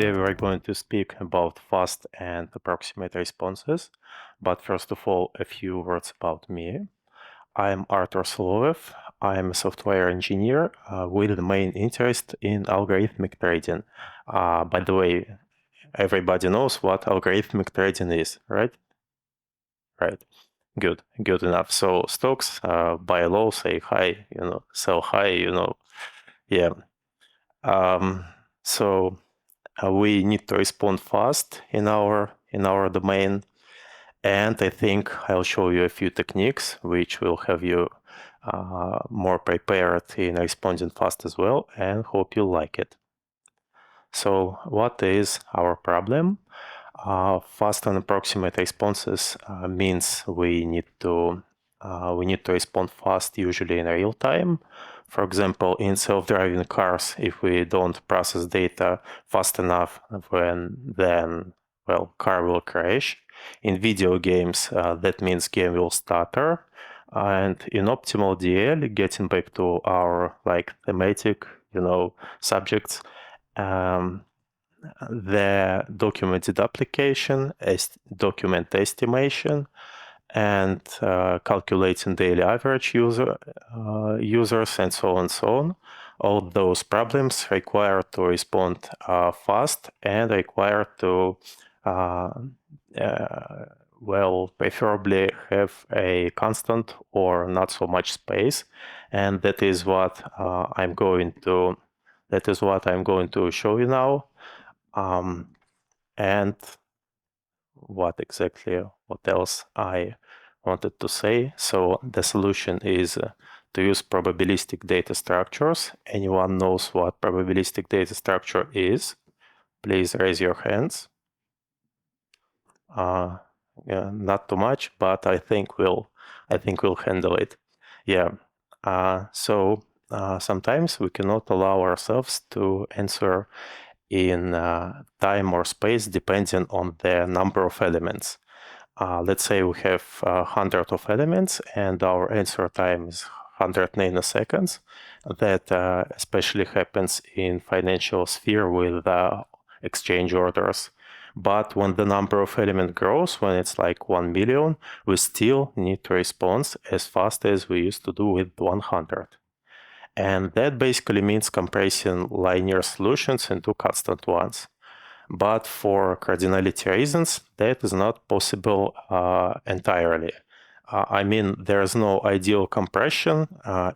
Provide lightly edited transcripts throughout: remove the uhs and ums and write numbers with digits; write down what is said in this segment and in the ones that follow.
Today we are going to speak about fast and approximate responses, but first of all, a few words about me. I am Артур Соловьёв. I am a software engineer with the main interest in algorithmic trading. By the way, everybody knows what algorithmic trading is, right? Right. Good enough. So stocks buy low, say high, sell high, yeah. So we need to respond fast in our domain, and I think I'll show you a few techniques which will have you more prepared in responding fast as well, and hope you like it. So what is our problem? Fast and approximate responses means we need to respond fast, usually in real time. For example, in self-driving cars, if we don't process data fast enough, then car will crash. In video games, that means game will stutter. And in OptimalDL, getting back to our thematic, subjects, the documented application, document estimation, and calculating daily average users, and so on. All those problems require to respond fast and require to, preferably have a constant or not so much space, and that is what I'm going to show you now. And what else I wanted to say. So the solution is to use probabilistic data structures. Anyone knows what probabilistic data structure is? Please raise your hands. Yeah, not too much, but I think we'll handle it. Yeah. So sometimes we cannot allow ourselves to answer in time or space depending on the number of elements. Let's say we have 100 of elements and our answer time is 100 nanoseconds. That especially happens in financial sphere with exchange orders. But when the number of elements grows, when it's like 1 million, we still need to respond as fast as we used to do with 100. And that basically means compressing linear solutions into constant ones. But for cardinality reasons, that is not possible entirely. I mean, there's no ideal compression.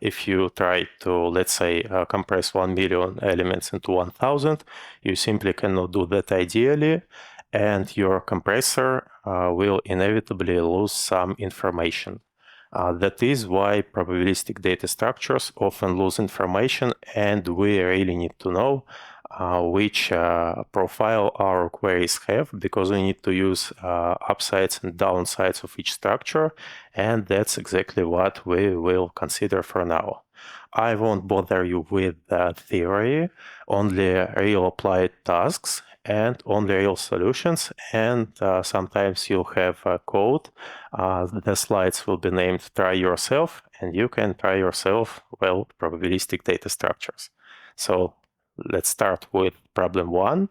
If you try to, let's say, compress 1 million elements into 1,000, you simply cannot do that ideally, and your compressor will inevitably lose some information. That is why probabilistic data structures often lose information, and we really need to know which profile our queries have, because we need to use upsides and downsides of each structure, and that's exactly what we will consider for now. I won't bother you with theory, only real applied tasks and only real solutions, and sometimes you'll have code. The slides will be named "Try Yourself," and you can try yourself, probabilistic data structures. So let's start with problem 1,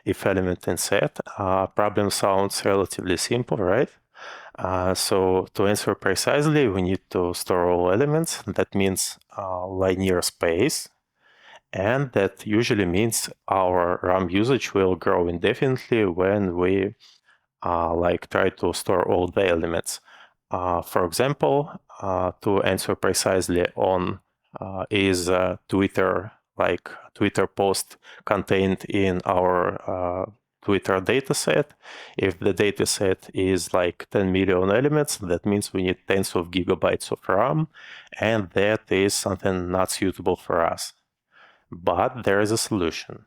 if element in set. Problem sounds relatively simple, right? So to answer precisely, we need to store all elements. That means linear space. And that usually means our RAM usage will grow indefinitely when we try to store all the elements. For example, to answer precisely on is Twitter post contained in our Twitter dataset. If the dataset is 10 million elements, that means we need tens of gigabytes of RAM, and that is something not suitable for us. But there is a solution.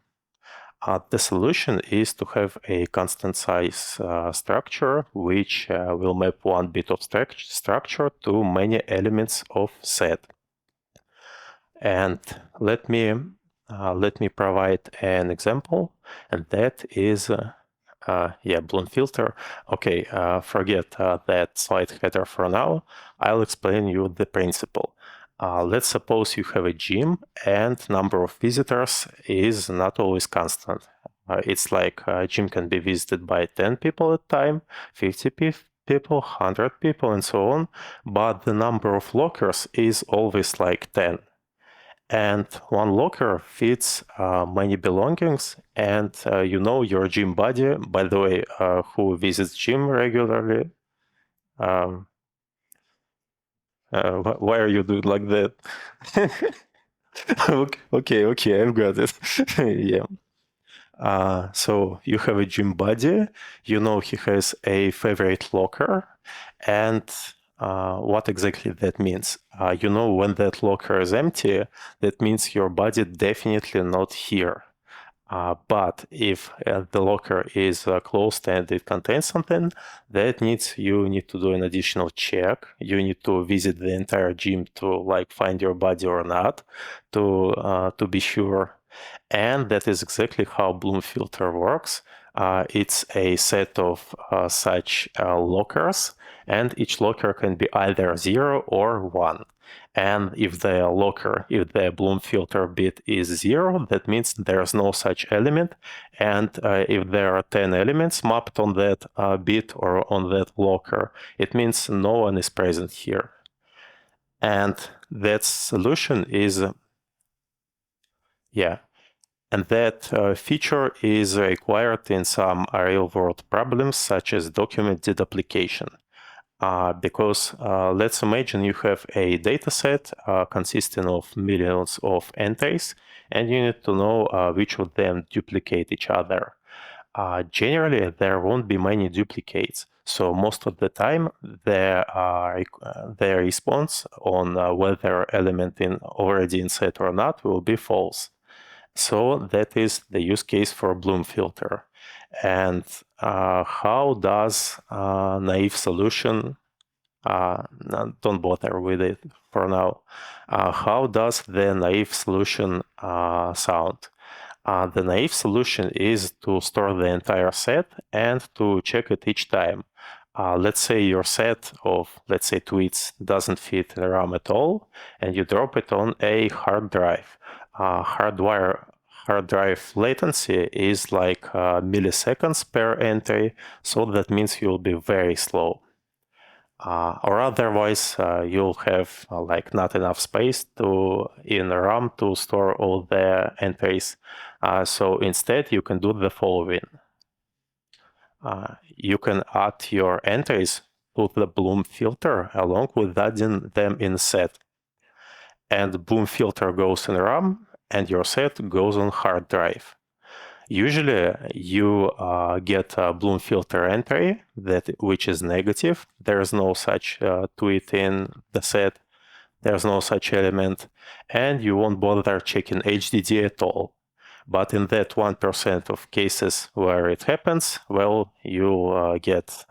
The solution is to have a constant size structure which will map one bit of structure to many elements of set. And let me provide an example, and that is balloon filter. Okay, forget that slide header for now. I'll explain you the principle. Let's suppose you have a gym and number of visitors is not always constant, It's like gym can be visited by 10 people at a time, 50 people, 100 people, and so on. But the number of lockers is always like 10. And one locker fits many belongings, and you know your gym buddy, by the way, who visits gym regularly. Why are you doing like that? Okay, I've got it. Yeah. So you have a gym buddy, you know he has a favorite locker, and what exactly that means? You know when that locker is empty, that means your buddy definitely not here. But if the locker is closed and it contains something, that means you need to do an additional check. You need to visit the entire gym to like find your buddy or not, to be sure. And that is exactly how Bloom filter works. It's a set of such lockers, and each locker can be either 0 or 1. And if the Bloom filter bit is 0, that means there's no such element. And if there are 10 elements mapped on that bit or on that locker, it means no one is present here. And that solution is, and that feature is required in some real-world problems, such as document deduplication. Because let's imagine you have a data set consisting of millions of entries, and you need to know which of them duplicate each other. Generally, there won't be many duplicates, so most of the time the response on whether element already in set or not will be false. So that is the use case for Bloom filter. And how does naive solution, don't bother with it for now, how does the naive solution sound? The naive solution is to store the entire set and to check it each time. Let's say your set of, let's say, tweets doesn't fit in RAM at all, and you drop it on a hard drive. Hard drive latency is like milliseconds per entry, so that means you'll be very slow. Or otherwise, you'll have like not enough space in RAM to store all the entries. So instead, you can do the following. You can add your entries to the Bloom filter along with adding them in set. And Bloom filter goes in RAM, and your set goes on hard drive. Usually, you get a Bloom filter entry which is negative. There's no such tweet in the set. There's no such element, and you won't bother checking HDD at all. But in that 1% of cases where it happens, well, you'll get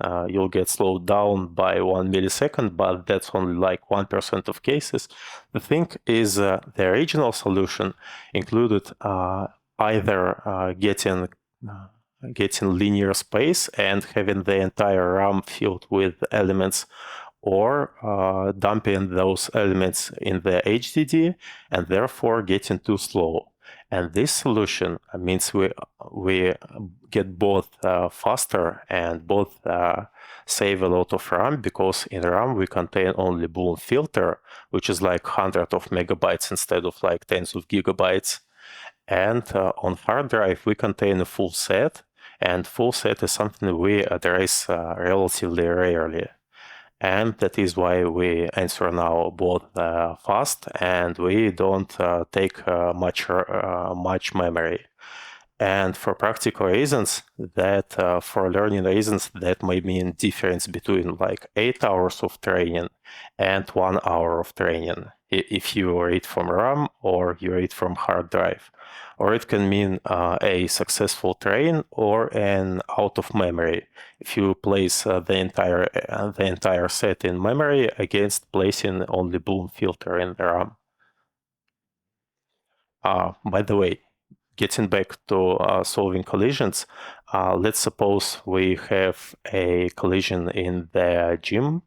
slowed down by 1 millisecond, but that's only like 1% of cases. The thing is, the original solution included either getting linear space and having the entire RAM filled with elements, or dumping those elements in the HDD and therefore getting too slow. And this solution means we get both faster and both save a lot of RAM, because in RAM we contain only Bloom filter, which is like hundreds of megabytes instead of like tens of gigabytes. And on hard drive we contain a full set, and full set is something we address relatively rarely. And that is why we answer now both fast, and we don't take much memory. And for practical reasons, for learning reasons, that may mean difference between like 8 hours of training and 1 hour of training, if you read from RAM or you read from hard drive. Or it can mean a successful train or an out of memory, if you place the entire set in memory against placing only Bloom filter in the RAM. By the way, getting back to solving collisions, let's suppose we have a collision in the gym.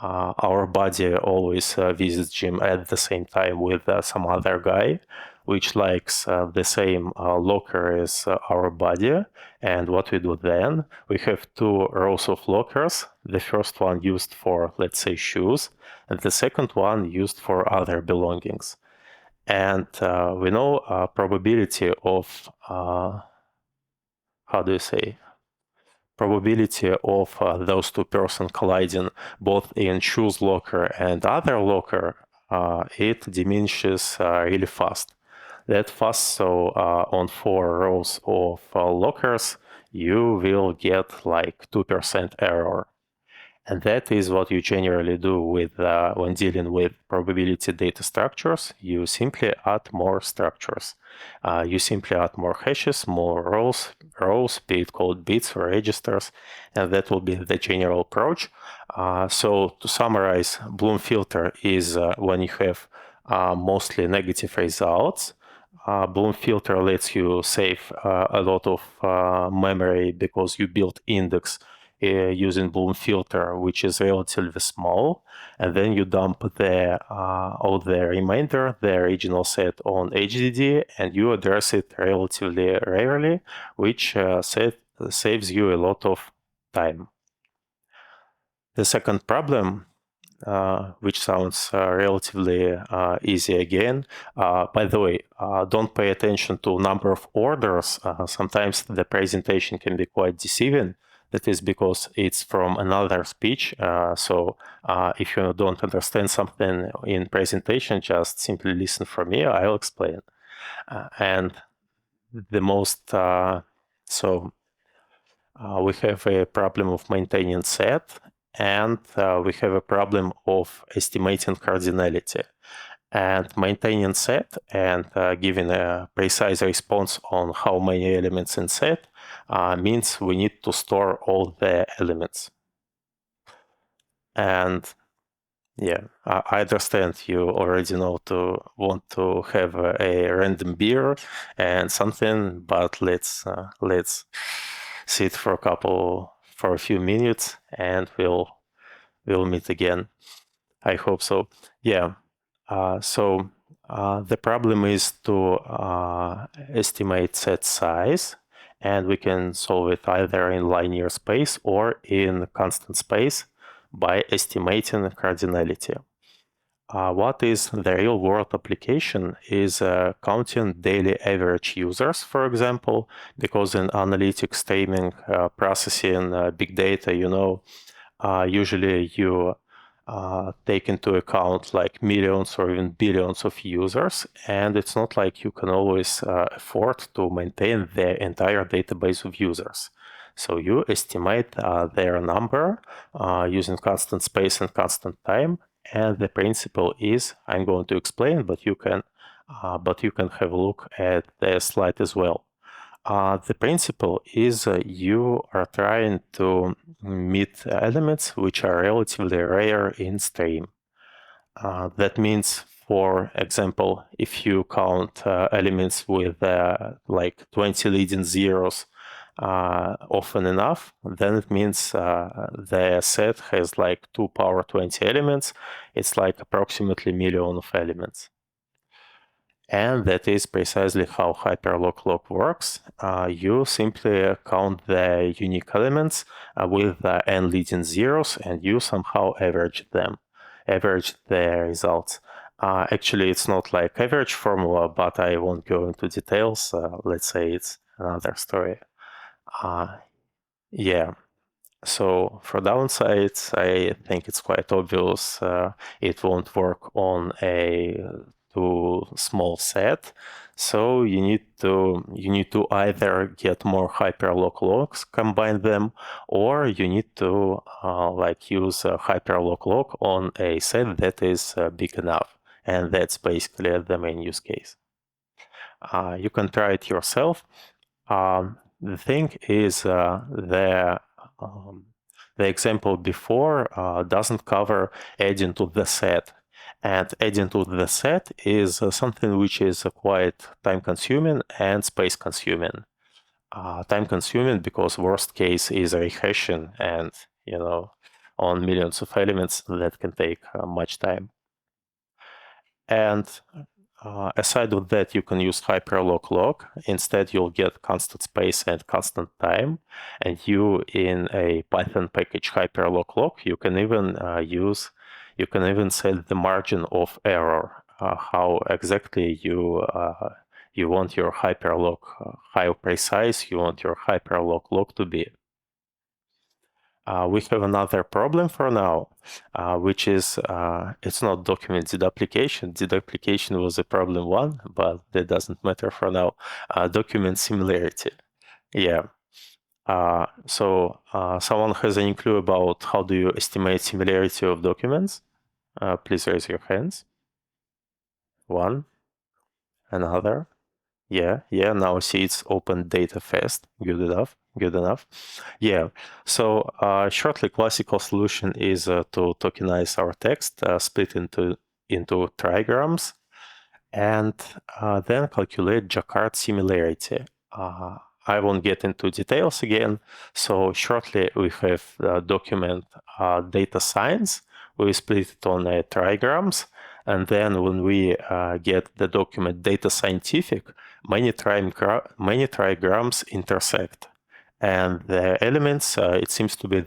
our body always visits gym at the same time with some other guy, which likes the same locker as our body. And what we do then, we have two rows of lockers. The first one used for, let's say, shoes, and the second one used for other belongings. And we know probability of, how do you say, probability of those two persons colliding both in shoes locker and other locker, it diminishes really fast. That fast, so on 4 rows of lockers, you will get like 2% error. And that is what you generally do with when dealing with probability data structures. You simply add more structures. You simply add more hashes, more rows, be it called bits or registers, and that will be the general approach. So to summarize, Bloom filter is when you have mostly negative results. Bloom filter lets you save a lot of memory because you build index using Bloom filter, which is relatively small, and then you dump all the remainder, the original set on HDD, and you address it relatively rarely, which saves you a lot of time. The second problem, which sounds relatively easy again. By the way, don't pay attention to number of orders. Sometimes the presentation can be quite deceiving. That is because it's from another speech. So if you don't understand something in presentation, just simply listen for me. I'll explain. And the most, we have a problem of maintaining set, and we have a problem of estimating cardinality. And maintaining set and giving a precise response on how many elements in set means we need to store all the elements. And yeah, I understand you already want to have a random beer and something, but let's sit for a few minutes, and we'll meet again. I hope so. Yeah. So the problem is to estimate set size, and we can solve it either in linear space or in constant space by estimating cardinality. What is the real-world application is counting daily average users, for example, because in analytics, stemming, processing, big data, usually you take into account like millions or even billions of users, and it's not like you can always afford to maintain the entire database of users. So you estimate their number using constant space and constant time, and the principle is, I'm going to explain, but you can have a look at the slide as well. The principle is you are trying to meet elements which are relatively rare in stream. That means, for example, if you count elements with like 20 leading zeros often enough, then it means the set has like 2 power 20 elements. It's like approximately a million of elements. And that is precisely how hyperlock works. You simply count the unique elements with n leading zeros, and you somehow average the results. Actually, it's not like average formula, but I won't go into details. Let's say it's another story. Yeah. So for downsides, I think it's quite obvious. It won't work on a too small set. So you need to either get more hyperlock locks, combine them, or you need to like use a hyperlock lock on a set that is big enough, and that's basically the main use case. You can try it yourself. The thing is the example before doesn't cover adding to the set. And adding to the set is something which is quite time-consuming and space-consuming. Time-consuming because worst case is rehashing, and on millions of elements, that can take much time. And aside of that, you can use hyperlog log. Instead, you'll get constant space and constant time. And you, in a Python package hyperlog log, you can even set the margin of error, how exactly you want your hyperlog, how precise you want your hyperlog log to be. We have another problem for now, which is it's not document deduplication. Deduplication was a problem one, but that doesn't matter for now. Document similarity. Yeah. So someone has any clue about how do you estimate similarity of documents? Please raise your hands. One. Another. Yeah, now see it's open data fast. Good enough. Yeah, so shortly, classical solution is to tokenize our text, split into trigrams, and then calculate Jacquard similarity. I won't get into details again. So shortly, we have document data science. We split it on trigrams. And then when we get the document data scientific, many trigrams intersect. And the elements, it seems to be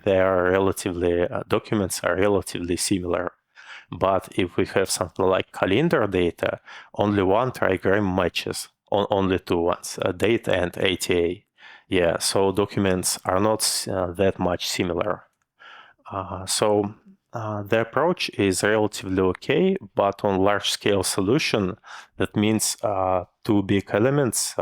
documents are relatively similar. But if we have something like calendar data, only one trigram matches, only two ones, date and ATA. Yeah, so documents are not that much similar. So the approach is relatively okay, but on large-scale solution, that means too big elements,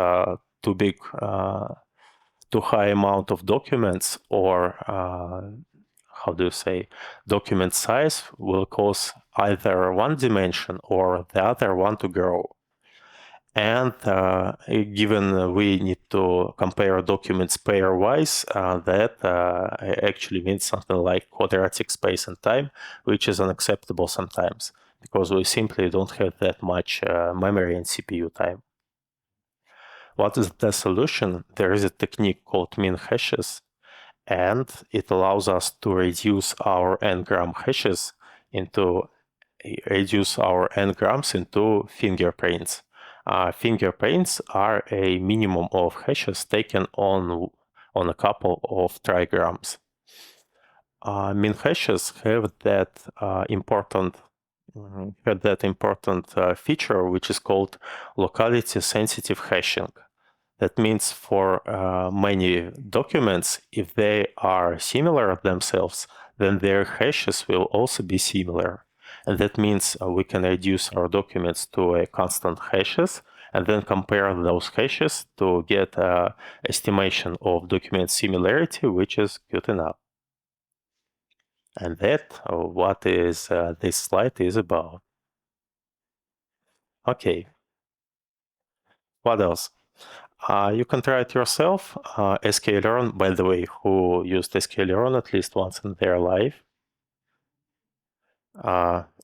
too high amount of documents, or how do you say, document size will cause either one dimension or the other one to grow. And given we need to compare documents pairwise, that actually means something like quadratic space and time, which is unacceptable sometimes because we simply don't have that much memory and CPU time. What is the solution? There is a technique called min hashes, and it allows us to reduce our n-gram hashes into fingerprints. Fingerprints are a minimum of hashes taken on a couple of trigrams. Min hashes have that important feature, which is called locality sensitive hashing. That means for many documents, if they are similar themselves, then their hashes will also be similar. And that means we can reduce our documents to a constant hashes and then compare those hashes to get an estimation of document similarity, which is good enough. And that what is this slide is about. Okay. What else? You can try it yourself. sklearn, by the way, who used sklearn at least once in their life.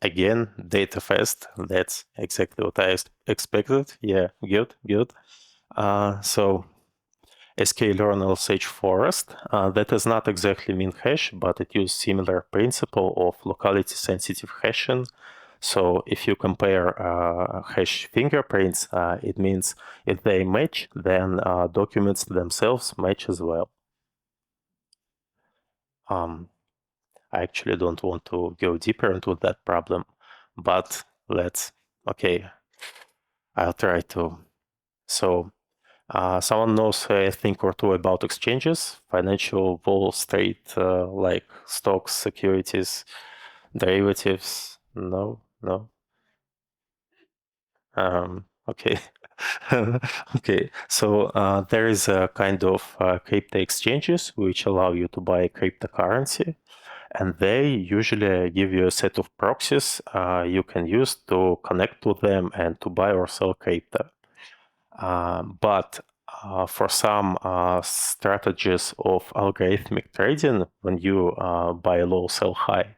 Again, data fast. That's exactly what I expected. Yeah, good. So sklearn LSH forest. That is not exactly min hash, but it uses similar principle of locality sensitive hashing. So if you compare hash fingerprints, it means if they match, then documents themselves match as well. I actually don't want to go deeper into that problem, but I'll try to. So someone knows a thing or two about exchanges, financial, Wall Street, like stocks, securities, derivatives? No. Okay. Okay, so there is a kind of crypto exchanges which allow you to buy cryptocurrency, and they usually give you a set of proxies you can use to connect to them and to buy or sell crypto. But for some strategies of algorithmic trading, when you buy low, sell high,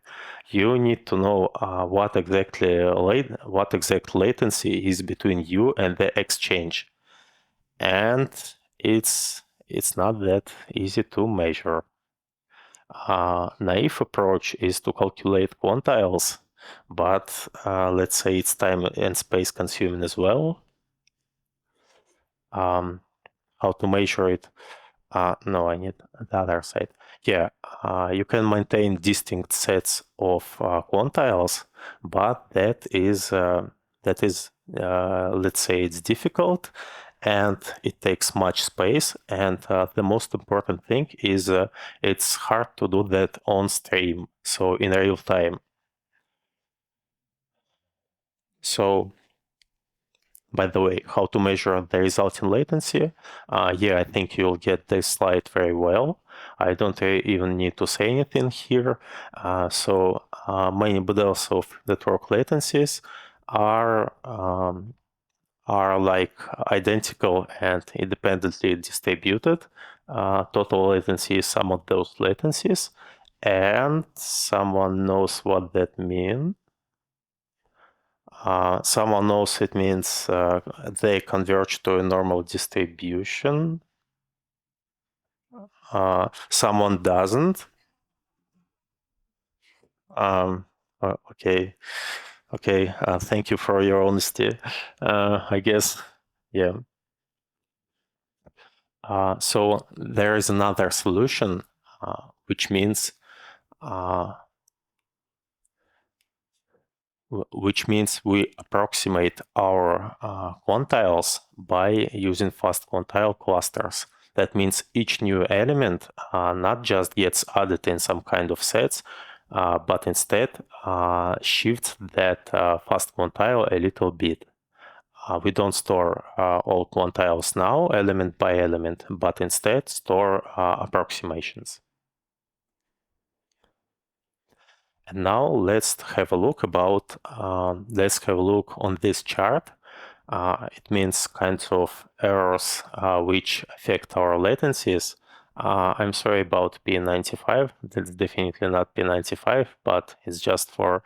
you need to know what exact latency is between you and the exchange, and it's not that easy to measure. naive approach is to calculate quantiles, but let's say it's time and space consuming as well. How to measure it? No, I need the other side. Yeah, you can maintain distinct sets of quantiles, but that is let's say it's difficult and it takes much space. And the most important thing is it's hard to do that on stream, so in real time. So, by the way, how to measure the resulting latency? Yeah, I think you'll get this slide very well. I don't even need to say anything here. Many models of network latencies are like identical and independently distributed. Total latency is some of those latencies, and someone knows what that means. Someone knows it means they converge to a normal distribution. Someone doesn't. Okay. Thank you for your honesty. I guess, yeah. So there is another solution, which means we approximate our quantiles by using fast quantile clusters. That means each new element not just gets added in some kind of sets, but instead shifts that fast quantile a little bit. We don't store all quantiles now, element by element, but instead store approximations. And now let's have a look on this chart. It means kinds of errors which affect our latencies. I'm sorry about P95. That's definitely not P95, but it's just for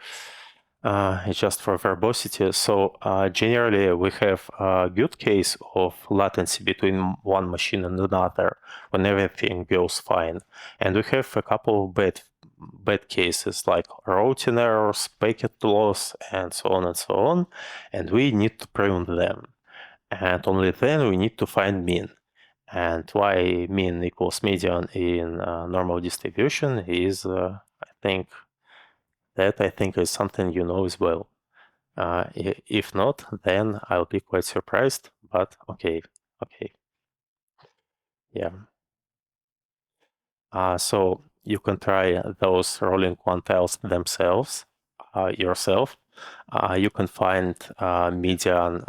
verbosity. So generally, we have a good case of latency between one machine and another when everything goes fine, and we have a couple of bad cases like routing errors, packet loss, and so on, and we need to prune them. And only then we need to find mean. And why mean equals median in normal distribution is, I think is something you know as well. If not, then I'll be quite surprised, but okay. Yeah. So you can try those rolling quantiles themselves yourself. You can find median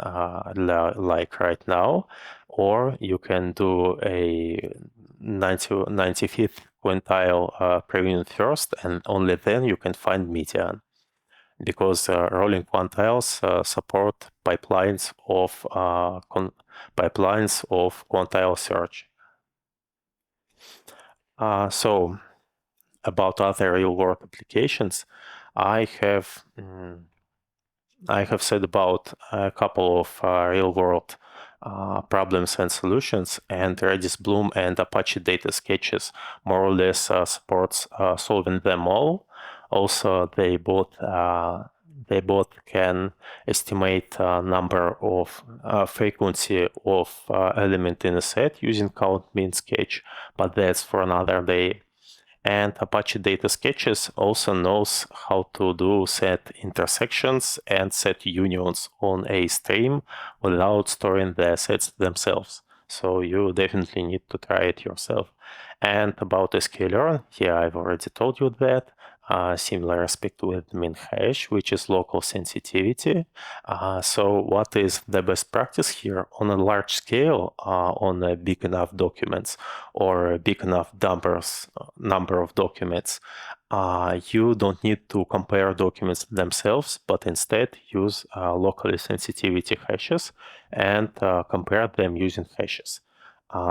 like right now, or you can do a 95th quintile pruning first, and only then you can find median, because rolling quantiles support pipelines of quantile search. So about other real-world applications, I have said about a couple of real-world problems and solutions, and Redis Bloom and Apache Data Sketches more or less supports solving them all. Also, they both can estimate number of frequency of element in a set using count min sketch, but that's for another day. And Apache Data Sketches also knows how to do set intersections and set unions on a stream without storing the sets themselves. So you definitely need to try it yourself. And about sklearn, yeah, I've already told you that. Similar aspect with min hash, which is local sensitivity. So what is the best practice here? On a large scale, on a big enough documents or a big enough number of documents, you don't need to compare documents themselves, but instead use locally sensitivity hashes and compare them using hashes.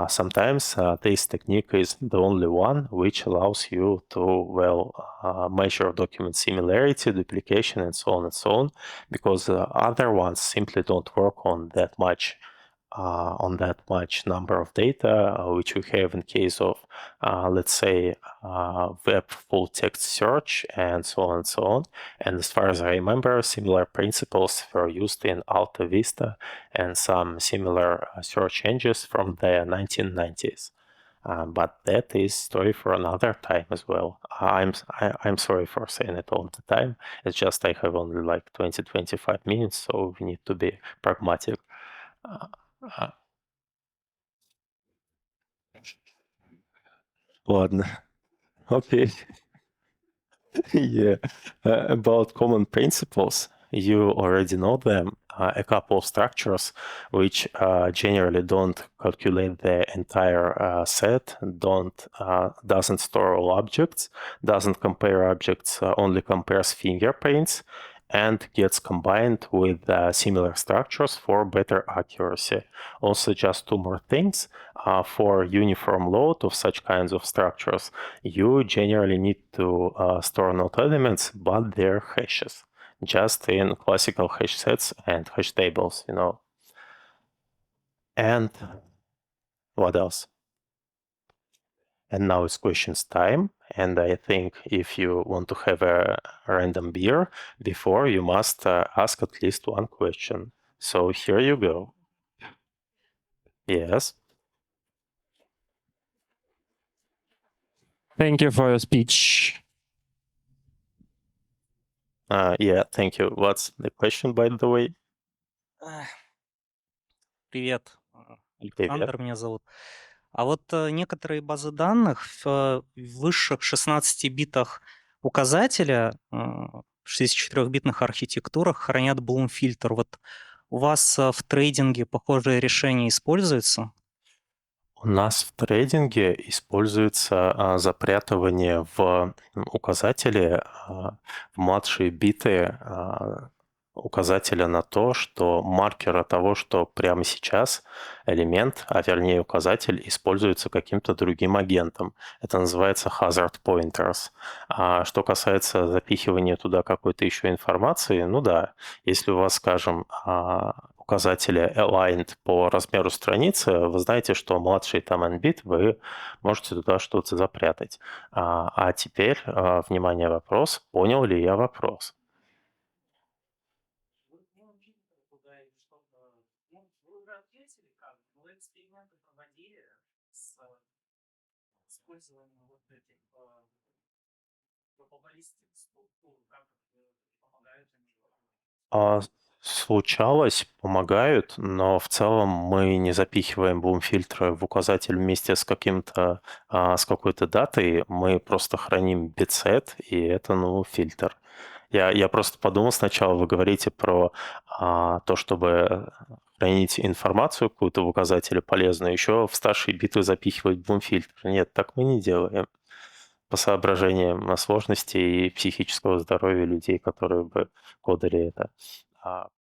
Sometimes this technique is the only one which allows you to, measure document similarity, duplication, and so on, because other ones simply don't work on that much on that much number of data, which we have in case of, let's say, web full text search and so on and so on. And as far as I remember, similar principles were used in Alta Vista and some similar search engines from the 1990s. But that is story for another time as well. I'm sorry for saying it all the time. It's just I have only like 20-25 minutes, so we need to be pragmatic. Ладно, окей. Yeah. About common principles, you already know them. A couple of structures which generally don't calculate the entire set, doesn't store all objects, doesn't compare objects, only compares fingerprints, and gets combined with similar structures for better accuracy. Also, just two more things. For uniform load of such kinds of structures, you generally need to store not elements, but their hashes, just in classical hash sets and hash tables, you know. And what else? And now it's questions time. And I think if you want to have a random beer before, you must ask at least one question. So here you go. Yes. Thank you for your speech. Yeah, thank you. What's the question, by the way? Привет, Александр меня зовут. А вот некоторые базы данных в высших 16 битах указателя в 64-битных архитектурах хранят Bloom-фильтр. Вот у вас в трейдинге похожее решение используется? У нас в трейдинге используется запрятывание в указатели в младшие биты указателя на то, что маркера того, что прямо сейчас элемент, а вернее указатель, используется каким-то другим агентом. Это называется hazard pointers. А что касается запихивания туда какой-то еще информации, ну да, если у вас, скажем, указатели aligned по размеру страницы, вы знаете, что младший там n-бит вы можете туда что-то запрятать. А теперь, внимание, вопрос. Понял ли я вопрос? Использованием вот этих probabilistic структур, как помогают они? Случалось, помогают, но в целом мы не запихиваем бум-фильтры в указатель вместе с каким-то, с какой-то датой, мы просто храним битсет, и это, ну, фильтр. Я просто подумал сначала, вы говорите про то, чтобы хранить информацию какую-то в указателе полезную, еще в старшие биты запихивать бум-фильтр. Нет, так мы не делаем. По соображениям сложности и психического здоровья людей, которые бы кодали это.